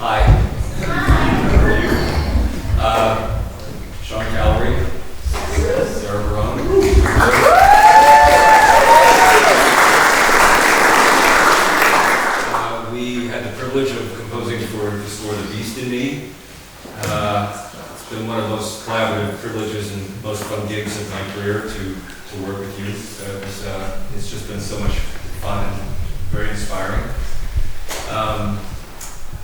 Hi. How are you? Sean Callery, Sara Barone. We had the privilege of composing for the score The Beast in Me. It's been one of the most collaborative privileges and most fun gigs of my career to work with you. It's just been so much fun and very inspiring.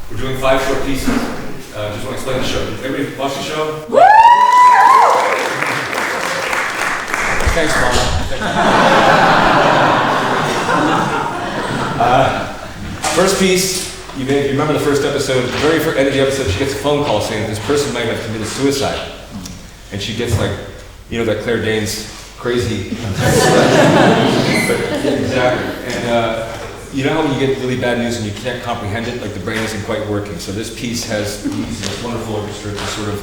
We're doing 5 short pieces. Just want to explain the show. Did everybody watch the show? Woo! Thanks, Mom. First piece, you remember the first episode, at the very end of the episode, she gets a phone call saying that this person might have committed suicide. And she gets like, that Claire Danes crazy. Exactly. And you know how when you get really bad news and you can't comprehend it, like the brain isn't quite working. So this piece has this wonderful orchestra to sort of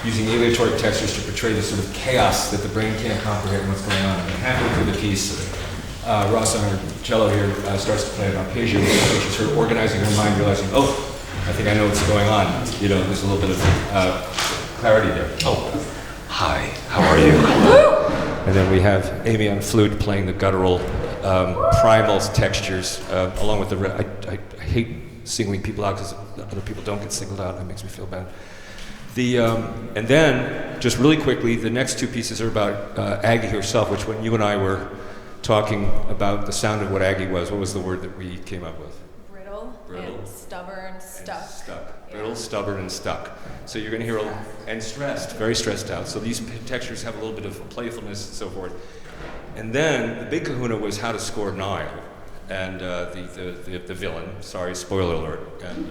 using aleatoric textures to portray this sort of chaos that the brain can't comprehend what's going on. And halfway through the piece, Ross on her cello here starts to play an arpeggio, which is her organizing her mind, realizing, I think I know what's going on. There's a little bit of clarity there. Hi, how are you? And then we have Amy on flute playing the guttural, primal textures, along with the. I hate singling people out because other people don't get singled out. That makes me feel bad. And then, just really quickly, the next 2 pieces are about Aggie herself, which when you and I were talking about the sound of what Aggie was, what was the word that we came up with? Brittle. And stubborn, stuck. Yeah. Brittle, stubborn, and stuck. So you're going to hear and stressed, very stressed out. So these textures have a little bit of playfulness and so forth. And then the big kahuna was how to score Nile, and the villain. Sorry, spoiler alert. And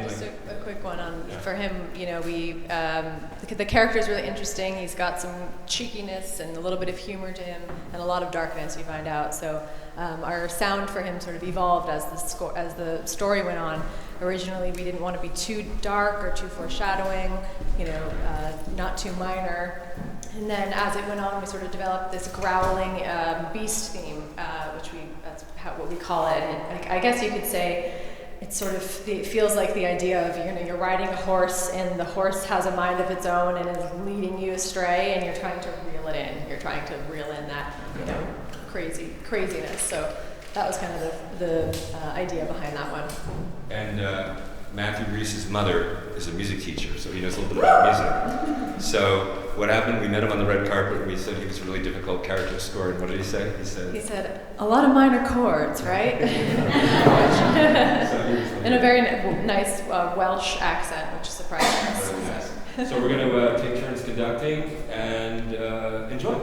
Just a quick one on for him. The character is really interesting. He's got some cheekiness and a little bit of humor to him, and a lot of darkness. You find out. So our sound for him sort of evolved as the story went on. Originally, we didn't want to be too dark or too foreshadowing. Not too minor. And then as it went on, we sort of developed this growling beast theme, that's what we call it. And I guess you could say it feels like the idea of you're riding a horse and the horse has a mind of its own and is leading you astray, and you're trying to reel it in. You're trying to reel in that craziness. So that was kind of the idea behind that one. And Matthew Reese's mother is a music teacher, so he knows a little bit about music. So what happened? We met him on the red carpet, and we said he was a really difficult character to score. And what did he say? He said a lot of minor chords, right? In a very nice Welsh accent, which surprised us. Really nice. So we're going to take turns conducting and enjoy.